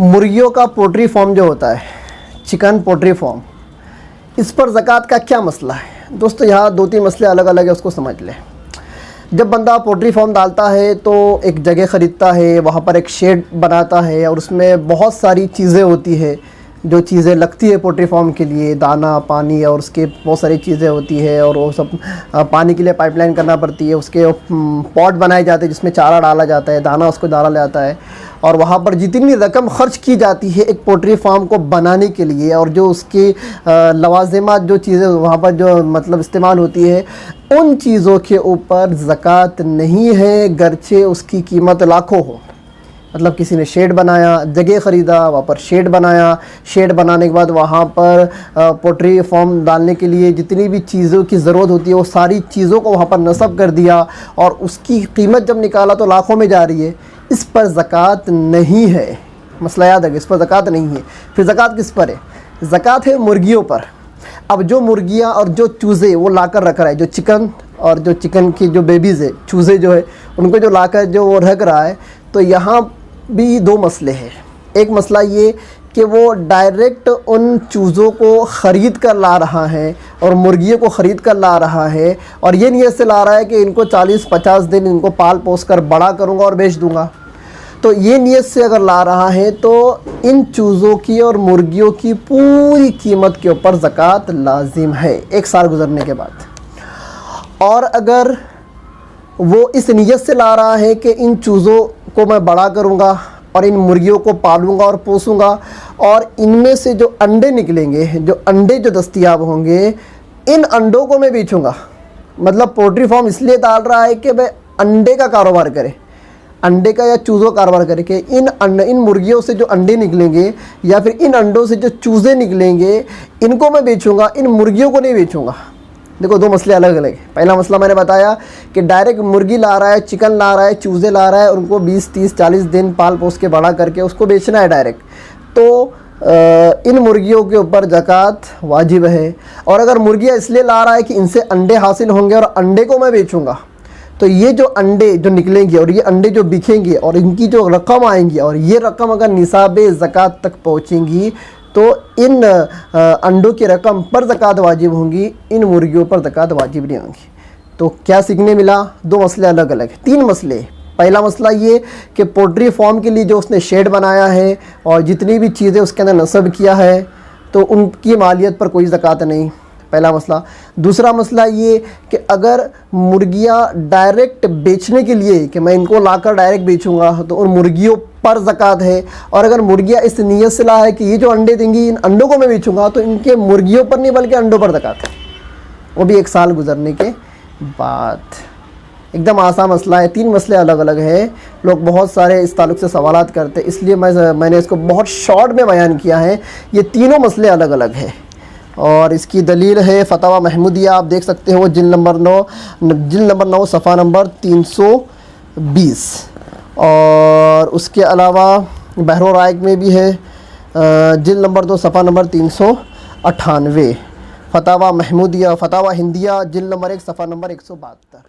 मुर्गियों का poultry farm जो होता है, चिकन पोल्ट्री फार्म, इस पर ज़कात का क्या मसला है। दोस्तों यहाँ दो तीन मसले अलग अलग है, उसको समझ लें। जब बंदा पोल्ट्री फार्म डालता है तो एक जगह ख़रीदता है, वहाँ पर एक शेड बनाता है और उसमें बहुत सारी चीज़ें होती है जो चीज़ें लगती है पोल्ट्री फार्म के लिए, दाना, पानी और उसके बहुत सारी चीज़ें होती है। और वो सब पानी के लिए पाइपलाइन करना पड़ती है, उसके पॉट बनाए जाते हैं जिसमें चारा डाला जाता है, दाना उसको डाला जाता है। और वहाँ पर जितनी रकम ख़र्च की जाती है एक पोल्ट्री फार्म को बनाने के लिए और जो उसकी लवाज़िमात जो चीज़ें वहाँ पर जो मतलब इस्तेमाल होती है, उन चीज़ों के ऊपर ज़कात नहीं है, गरचे उसकी कीमत लाखों हो। मतलब किसी ने शेड बनाया, जगह ख़रीदा, वहाँ पर शेड बनाया, शेड बनाने के बाद वहाँ पर पोल्ट्री फार्म डालने के लिए जितनी भी चीज़ों की ज़रूरत होती है वो सारी चीज़ों को वहाँ पर नस्ब कर दिया और उसकी कीमत जब निकाला तो लाखों में जा रही है। इस पर ज़कात नहीं है। मसला याद है, इस पर ज़कात नहीं है। फिर ज़कात किस पर है? ज़कात है मुर्गियों पर। अब जो मुर्गियाँ और जो चूज़े वो लाकर रख रहा है, जो चिकन और जो चिकन की जो बेबीज़ है, चूज़े जो है, उनको जो लाकर जो वो रख रहा है, तो यहाँ भी दो मसले हैं। एक मसला ये कि वो डायरेक्ट उन चूज़ों को ख़रीद कर ला रहा है और मुर्गियों को ख़रीद कर ला रहा है और ये नीयत से ला रहा है कि इनको 40-50 दिन इनको पाल पोस कर बड़ा करूँगा और बेच दूँगा। तो ये नीयत से अगर ला रहा है तो इन चूज़ों की और मुर्गियों की पूरी कीमत के ऊपर ज़कात लाजिम है 1 साल गुज़रने के बाद। और अगर वो इस नीयत से ला रहा है कि इन चूज़ों को मैं बड़ा करूँगा और इन मुर्गियों को पालूँगा और पोसूँगा और इनमें से जो अंडे निकलेंगे, जो अंडे जो दस्तयाब होंगे, इन अंडों को मैं बेचूँगा। मतलब पोल्ट्री फार्म इसलिए डाल रहा है कि भाई अंडे का कारोबार करे, अंडे का या चूज़ों का कारोबार करे कि इन मुर्गियों से जो अंडे निकलेंगे या फिर इन अंडों से जो चूज़े निकलेंगे इनको मैं बेचूँगा, इन मुर्गियों को नहीं बेचूँगा। देखो दो मसले अलग अलग हैं। पहला मसला मैंने बताया कि डायरेक्ट मुर्गी ला रहा है, चिकन ला रहा है, चूज़े ला रहा है, उनको 20-30-40 दिन पाल पोस के बड़ा करके उसको बेचना है डायरेक्ट, तो इन मुर्गियों के ऊपर ज़कात वाजिब है। और अगर मुर्गियाँ इसलिए ला रहा है कि इनसे अंडे हासिल होंगे और अंडे को मैं बेचूँगा, तो ये जो अंडे जो निकलेंगे और ये अंडे जो बिकेंगे और इनकी जो रकम आएंगी और ये रकम अगर निसाब ज़कात तक पहुँचेंगी तो इन अंडों की रकम पर ज़कात वाजिब होंगी, इन मुर्गियों पर ज़कात वाजिब नहीं होंगी। तो क्या सीखने मिला? दो मसले अलग अलग हैं, 3 मसले। पहला मसला ये कि पोल्ट्री फार्म के लिए जो उसने शेड बनाया है और जितनी भी चीज़ें उसके अंदर नस्ब किया है तो उनकी मालियत पर कोई ज़कात नहीं, पहला मसला। दूसरा मसला ये कि अगर मुर्गियाँ डायरेक्ट बेचने के लिए कि मैं इनको लाकर डायरेक्ट बेचूंगा तो उन मुर्गियों पर ज़कात है। और अगर मुर्गियाँ इस नीयत से ला है कि ये जो अंडे देंगी इन अंडों को मैं बेचूंगा तो इनके मुर्गियों पर नहीं बल्कि अंडों पर ज़कात है, वो भी 1 साल गुजरने के बाद। एकदम आसान मसला है, 3 मसले अलग अलग हैं। लोग बहुत सारे इस ताल्लुक़ से सवालात करते, इसलिए मैंने इसको बहुत शॉर्ट में बयान किया है। ये तीनों मसले अलग अलग हैं और इसकी दलील है फतवा महमूदिया, आप देख सकते हो, जिल्द नंबर 9 सफ़ा नंबर 320। और उसके अलावा बहरो राइक में भी है, जिल्द नंबर 2 सफ़ा नंबर 398। फतवा महमूदिया, फतवा हिंदिया, जिल्द नंबर 1 सफ़ा नंबर 172।